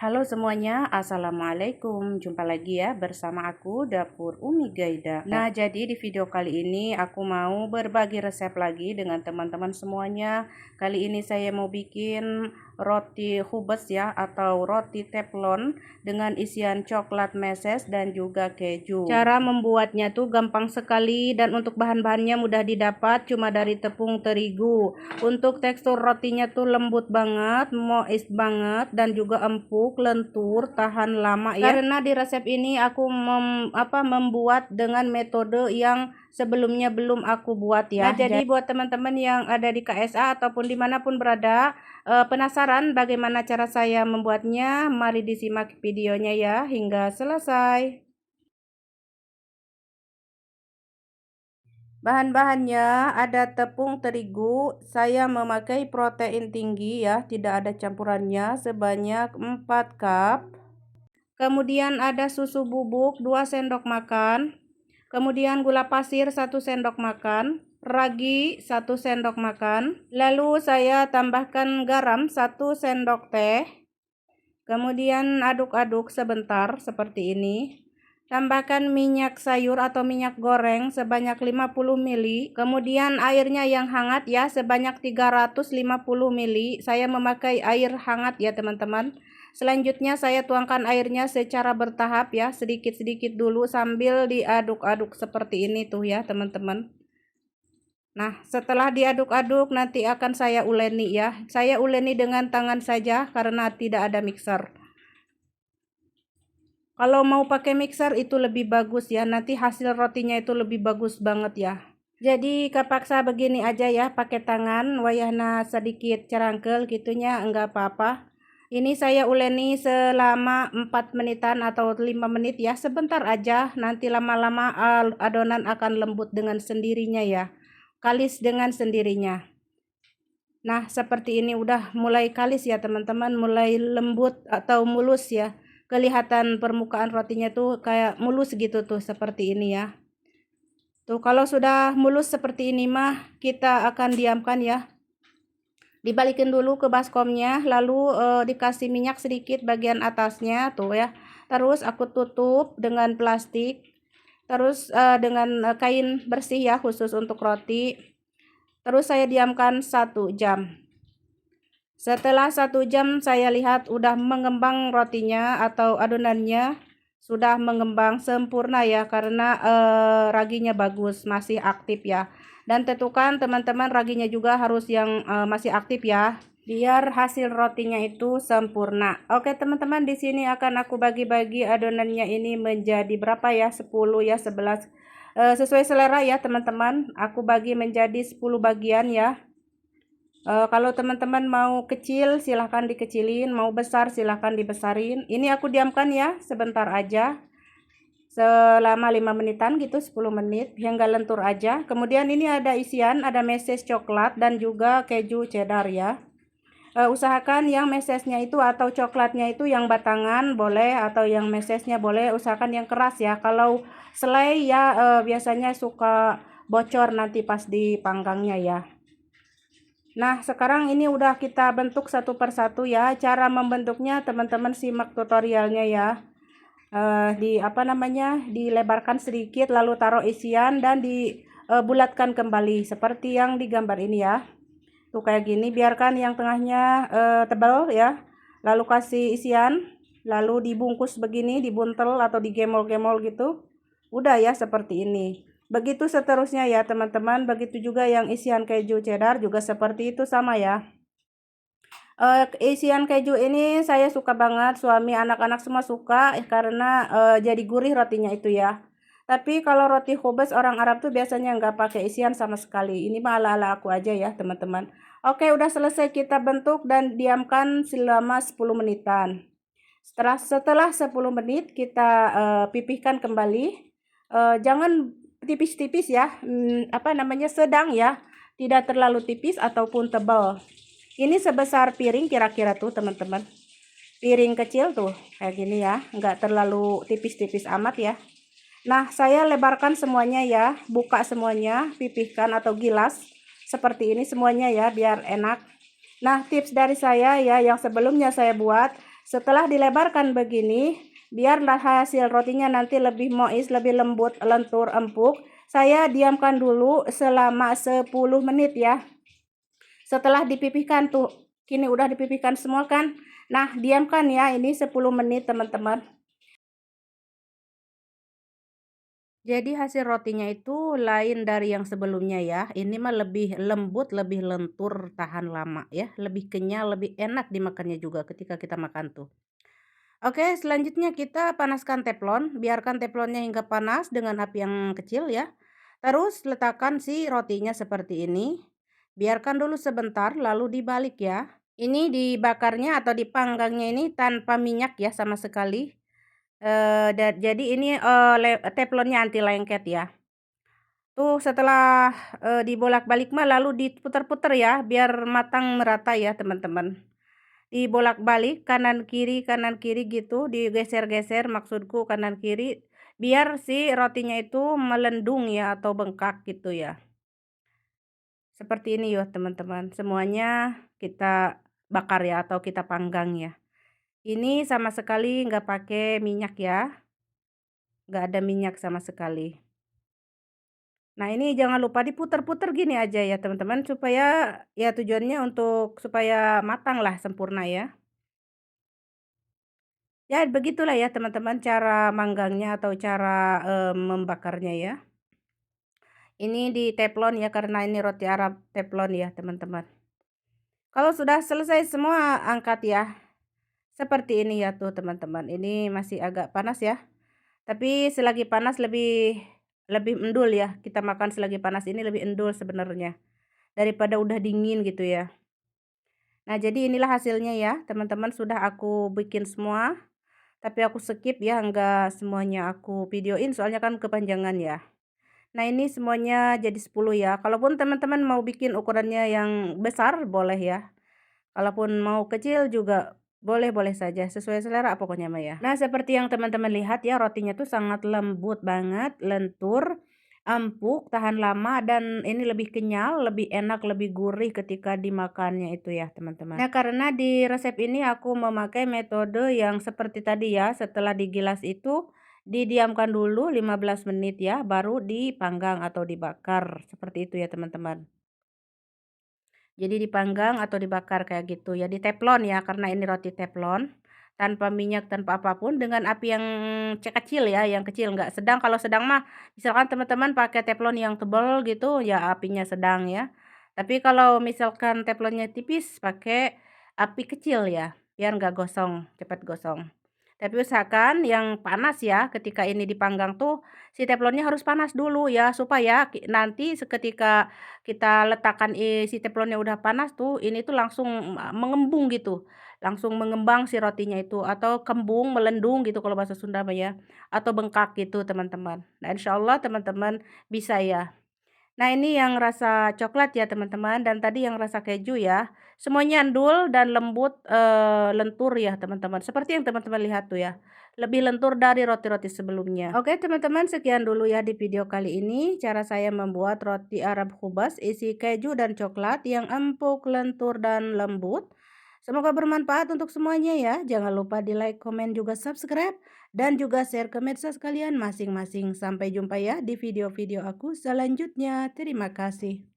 Halo semuanya, Assalamualaikum. Jumpa lagi ya bersama aku Dapur Umi Gaida. Nah, jadi di video kali ini aku mau berbagi resep lagi dengan teman-teman semuanya. Kali ini saya mau bikin roti hubes ya, atau roti teflon dengan isian coklat meses dan juga keju. Cara membuatnya tuh gampang sekali, dan untuk bahan-bahannya mudah didapat, cuma dari tepung terigu. Untuk tekstur rotinya tuh lembut banget, moist banget, dan juga empuk, lentur, tahan lama ya. Karena di resep ini aku membuat dengan metode yang sebelumnya belum aku buat ya. Nah, jadi buat teman-teman yang ada di KSA ataupun dimanapun berada, penasaran bagaimana cara saya membuatnya? Mari disimak videonya ya hingga selesai. Bahan-bahannya ada tepung terigu, saya memakai protein tinggi ya, tidak ada campurannya, sebanyak 4 cup. Kemudian ada susu bubuk 2 sendok makan. Kemudian gula pasir 1 sendok makan, ragi 1 sendok makan. Lalu saya tambahkan garam 1 sendok teh. Kemudian aduk-aduk sebentar seperti ini. Tambahkan minyak sayur atau minyak goreng sebanyak 50 ml. Kemudian airnya yang hangat ya, sebanyak 350 ml. Saya memakai air hangat ya teman-teman. Selanjutnya saya tuangkan airnya secara bertahap ya, sedikit-sedikit dulu sambil diaduk-aduk seperti ini tuh ya teman-teman. Nah, setelah diaduk-aduk nanti akan saya uleni ya. Saya uleni dengan tangan saja karena tidak ada mixer. Kalau mau pakai mixer itu lebih bagus ya, nanti hasil rotinya itu lebih bagus banget ya. Jadi kepaksa begini aja ya, pakai tangan, wayahna sedikit cerangkel gitunya, enggak apa-apa. Ini saya uleni selama 4 menitan atau 5 menit ya, sebentar aja, nanti lama-lama adonan akan lembut dengan sendirinya ya, kalis dengan sendirinya. Nah, seperti ini udah mulai kalis ya teman-teman, mulai lembut atau mulus ya. Kelihatan permukaan rotinya tuh kayak mulus gitu tuh, seperti ini ya. Tuh kalau sudah mulus seperti ini mah kita akan diamkan ya. Dibalikin dulu ke baskomnya, lalu dikasih minyak sedikit bagian atasnya tuh ya. Terus aku tutup dengan plastik. Terus dengan kain bersih ya, khusus untuk roti. Terus saya diamkan 1 jam. Setelah 1 jam saya lihat udah mengembang rotinya atau adonannya, sudah mengembang sempurna ya, karena raginya bagus, masih aktif ya. Dan tentukan teman-teman raginya juga harus yang masih aktif ya, biar hasil rotinya itu sempurna. Oke teman-teman, di sini akan aku bagi-bagi adonannya ini menjadi berapa ya, 10 ya, 11, sesuai selera ya teman-teman. Aku bagi menjadi 10 bagian ya. Kalau teman-teman mau kecil silahkan dikecilin, mau besar silahkan dibesarin. Ini aku diamkan ya sebentar aja, selama 5 menitan gitu, 10 menit hingga lentur aja. Kemudian ini ada isian, ada meses coklat dan juga keju cheddar ya. Usahakan yang mesesnya itu atau coklatnya itu yang batangan boleh, atau yang mesesnya boleh, usahakan yang keras ya. Kalau selai ya biasanya suka bocor nanti pas dipanggangnya ya. Nah, sekarang ini udah kita bentuk satu persatu ya. Cara membentuknya teman-teman simak tutorialnya ya. Dilebarkan sedikit, lalu taruh isian dan dibulatkan kembali seperti yang digambar ini ya. Tuh kayak gini, biarkan yang tengahnya tebal ya. Lalu kasih isian, lalu dibungkus begini, dibuntel atau digemol-gemol gitu. Udah ya seperti ini. Begitu seterusnya ya teman-teman, begitu juga yang isian keju cheddar juga seperti itu sama ya. Isian keju ini saya suka banget, suami, anak-anak semua suka karena jadi gurih rotinya itu ya. Tapi kalau roti khubes orang Arab tuh biasanya nggak pakai isian sama sekali. Ini mah ala-ala aku aja ya teman-teman. Oke, udah selesai kita bentuk dan diamkan selama 10 menitan. Setelah 10 menit kita pipihkan kembali. Jangan tipis-tipis ya, sedang ya, tidak terlalu tipis ataupun tebal. Ini sebesar piring kira-kira tuh teman-teman, piring kecil tuh kayak gini ya, nggak terlalu tipis-tipis amat ya. Nah, saya lebarkan semuanya ya, buka semuanya, pipihkan atau gilas seperti ini semuanya ya, biar enak. Nah, tips dari saya ya, yang sebelumnya saya buat, Setelah dilebarkan begini, biarlah hasil rotinya nanti lebih moist, lebih lembut, lentur, empuk. Saya diamkan dulu selama 10 menit ya. Setelah dipipihkan tuh, kini udah dipipihkan semua kan. Nah, diamkan ya ini 10 menit teman-teman. Jadi hasil rotinya itu lain dari yang sebelumnya ya. Ini mah lebih lembut, lebih lentur, tahan lama ya. Lebih kenyal, lebih enak dimakannya juga ketika kita makan tuh. Oke, selanjutnya kita panaskan teflon. Biarkan teflonnya hingga panas dengan api yang kecil ya. Terus letakkan si rotinya seperti ini. Biarkan dulu sebentar lalu dibalik ya. Ini dibakarnya atau dipanggangnya ini tanpa minyak ya sama sekali. Jadi ini teflonnya anti lengket ya. Tuh setelah dibolak-balik mah lalu diputar-putar ya biar matang merata ya teman-teman. Dibolak-balik kanan kiri gitu, digeser-geser maksudku kanan kiri biar si rotinya itu melendung ya atau bengkak gitu ya. Seperti ini ya teman-teman. Semuanya kita bakar ya atau kita panggang ya. Ini sama sekali nggak pakai minyak ya. Nggak ada minyak sama sekali. Nah, ini jangan lupa diputar-putar gini aja ya teman-teman supaya ya tujuannya untuk supaya matang lah sempurna ya. Ya begitulah ya teman-teman cara manggangnya atau cara, membakarnya ya. Ini di teflon ya karena ini roti Arab teflon ya teman-teman. Kalau sudah selesai semua angkat ya. Seperti ini ya tuh teman-teman. Ini masih agak panas ya. Tapi selagi panas lebih lebih endul ya. Kita makan selagi panas ini lebih endul sebenarnya daripada udah dingin gitu ya. Nah, jadi inilah hasilnya ya, teman-teman sudah aku bikin semua, tapi aku skip ya, enggak semuanya aku videoin soalnya kan kepanjangan ya. Nah, ini semuanya jadi 10 ya. Kalaupun teman-teman mau bikin ukurannya yang besar boleh ya. Kalaupun mau kecil juga boleh-boleh saja, sesuai selera pokoknya mah ya. Nah, seperti yang teman-teman lihat ya, rotinya tuh sangat lembut banget, lentur, empuk, tahan lama, dan ini lebih kenyal, lebih enak, lebih gurih ketika dimakannya itu ya, teman-teman. Nah, karena di resep ini aku memakai metode yang seperti tadi ya, setelah digilas itu didiamkan dulu 15 menit ya, baru dipanggang atau dibakar. Seperti itu ya, teman-teman. Jadi dipanggang atau dibakar kayak gitu ya, di teflon ya, karena ini roti teflon, tanpa minyak, tanpa apapun, dengan api yang kecil ya, yang kecil, nggak sedang. Kalau sedang mah misalkan teman-teman pakai teflon yang tebal gitu, ya apinya sedang ya. Tapi kalau misalkan teflonnya tipis, pakai api kecil ya, biar nggak gosong, cepat gosong. Tapi usahakan yang panas ya, ketika ini dipanggang tuh si teflonnya harus panas dulu ya, supaya nanti seketika kita letakkan, si teflonnya udah panas tuh, ini tuh langsung mengembung gitu, langsung mengembang si rotinya itu, atau kembung, melendung gitu kalau bahasa Sunda mah ya, atau bengkak gitu teman-teman. Nah, insyaallah teman-teman bisa ya. Nah, ini yang rasa coklat ya teman-teman, dan tadi yang rasa keju ya. Semuanya endul dan lembut, lentur ya teman-teman. Seperti yang teman-teman lihat tuh ya. Lebih lentur dari roti-roti sebelumnya. Oke teman-teman, sekian dulu ya di video kali ini. Cara saya membuat roti Arab khubaz isi keju dan coklat yang empuk, lentur, dan lembut. Semoga bermanfaat untuk semuanya ya. Jangan lupa di like, komen, juga subscribe. Dan juga share ke medsos kalian masing-masing. Sampai jumpa ya di video-video aku selanjutnya. Terima kasih.